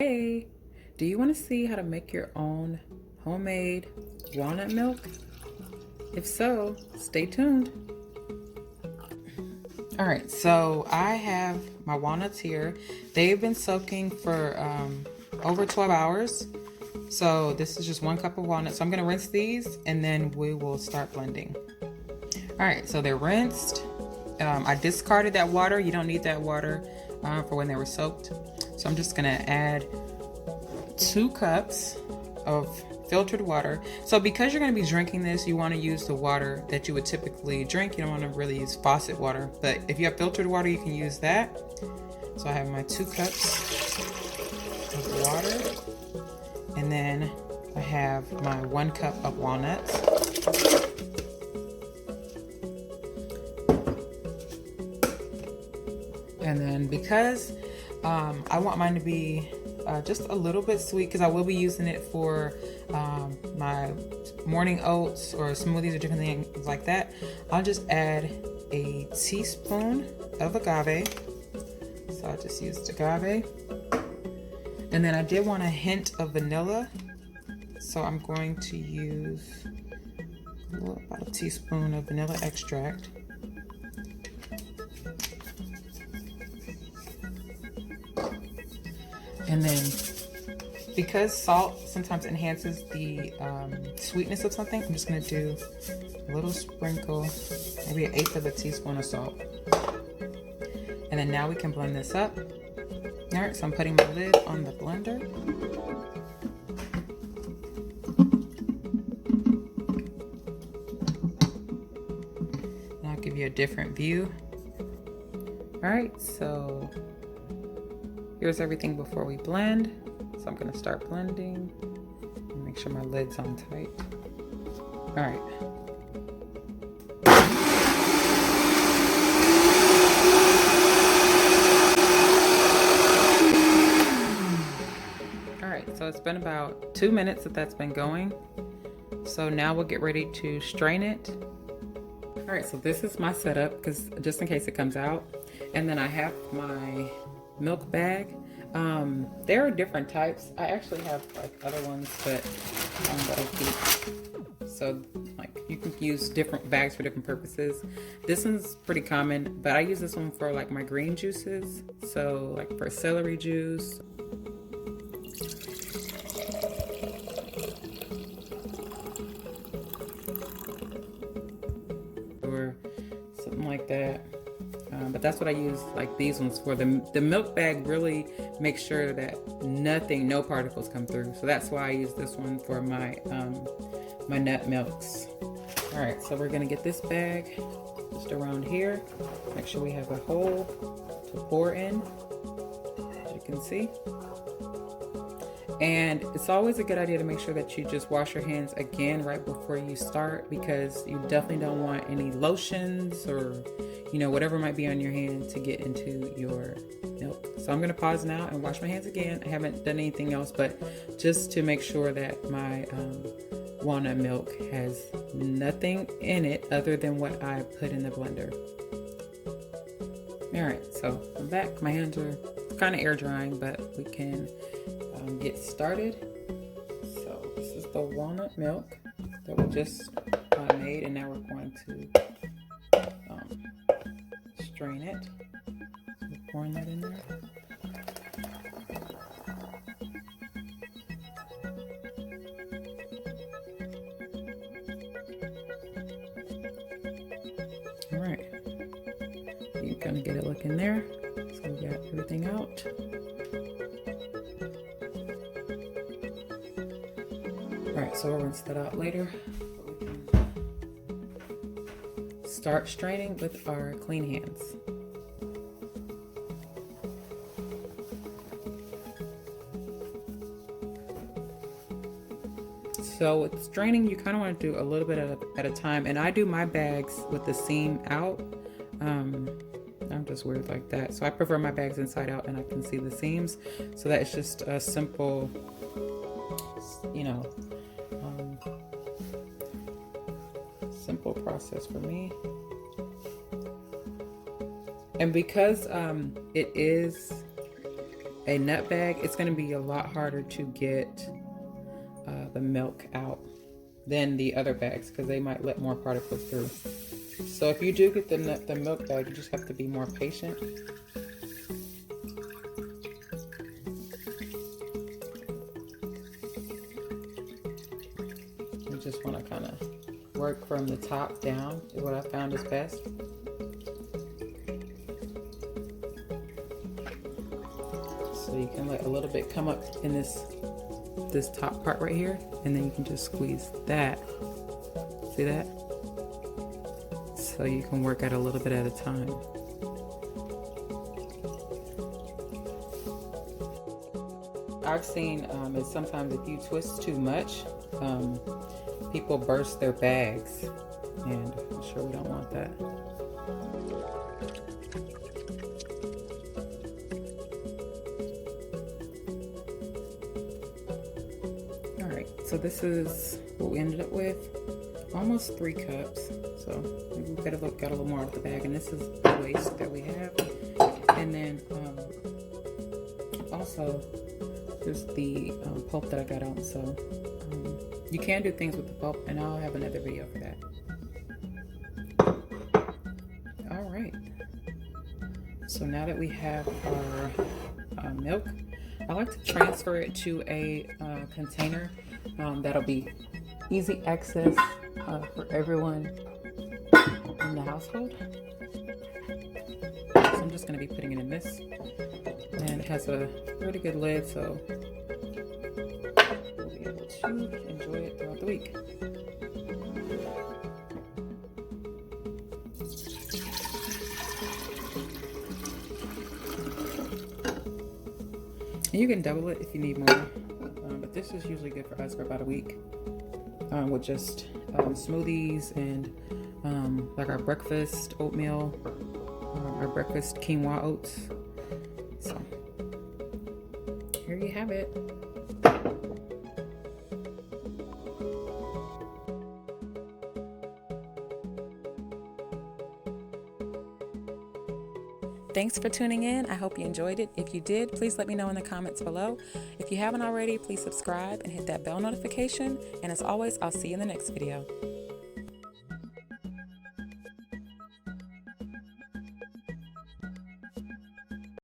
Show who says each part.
Speaker 1: Hey, do you want to see how to make your own homemade walnut milk? If so, stay tuned. All right, so I have my walnuts here. They've been soaking for over 12 hours. So this is just 1 cup of walnuts. So I'm gonna rinse these and then we will start blending. All right, so they're rinsed. I discarded that water. You don't need that water for when they were soaked. So I'm just gonna add 2 cups of filtered water. So because you're going to be drinking this, you want to use the water that you would typically drink. You don't want to really use faucet water, but if you have filtered water, you can use that. So I have my 2 cups of water, and then I have my 1 cup of walnuts. And then because I want mine to be just a little bit sweet, because I will be using it for my morning oats or smoothies or different things like that, I'll just add a teaspoon of agave. So I just used agave. And then I did want a hint of vanilla, so I'm going to use about a teaspoon of vanilla extract. And then because salt sometimes enhances the sweetness of something, I'm just gonna do a little sprinkle, maybe 1/8 of a teaspoon of salt. And then now we can blend this up. All right, so I'm putting my lid on the blender. And I'll give you a different view. All right, so here's everything before we blend. So I'm gonna start blending. Make sure my lid's on tight. All right. All right, so it's been about 2 minutes that's been going. So now we'll get ready to strain it. All right, so this is my setup, because just in case it comes out. And then I have my milk bag. There are different types. I actually have like other ones, but that I keep. So like you can use different bags for different purposes. This one's pretty common, but I use this one for like my green juices. So like for celery juice. Or something like that. But that's what I use like these ones for. The milk bag really makes sure that no particles come through. So that's why I use this one for my my nut milks. All right, so we're gonna get this bag just around here. Make sure we have a hole to pour in, as you can see. And it's always a good idea to make sure that you just wash your hands again right before you start, because you definitely don't want any lotions or whatever might be on your hand to get into your milk. So I'm gonna pause now and wash my hands again. I haven't done anything else, but just to make sure that my walnut milk has nothing in it other than what I put in the blender. All right, so I'm back. My hands are kind of air drying, but we can get started. So this is the walnut milk that we just made, and now we're going to strain it. So we're pouring that in there. All right, you're gonna get it looking there. So we got everything out. All right, so we'll rinse that out later. Start straining with our clean hands. So with straining, you kind of want to do a little bit at a time, and I do my bags with the seam out. I'm just weird like that, so I prefer my bags inside out and I can see the seams. So that's just a simple, simple process for me. And because it is a nut bag, it's going to be a lot harder to get the milk out than the other bags because they might let more particles through. So if you do get the milk bag, you just have to be more patient. You just want to kind of work from the top down is what I found is best. So you can let a little bit come up in this top part right here, and then you can just squeeze that. See that? So you can work at a little bit at a time. I've seen is sometimes if you twist too much, people burst their bags, and I'm sure we don't want that. All right, so this is what we ended up with, almost 3 cups. So we've got a little more out of the bag, and this is the waste that we have. And then also there's the pulp that I got out. So you can do things with the pulp, and I'll have another video for that. All right. So now that we have our milk, I like to transfer it to a container that'll be easy access for everyone in the household. So I'm just going to be putting it in this, and it has a really good lid, so we'll be able to enjoy it throughout the week. And you can double it if you need more, but this is usually good for us for about a week with just smoothies and like our breakfast oatmeal, our breakfast quinoa oats. So here you have it. Thanks for tuning in. I hope you enjoyed it. If you did, please let me know in the comments below. If you haven't already, please subscribe and hit that bell notification. And as always, I'll see you in the next video.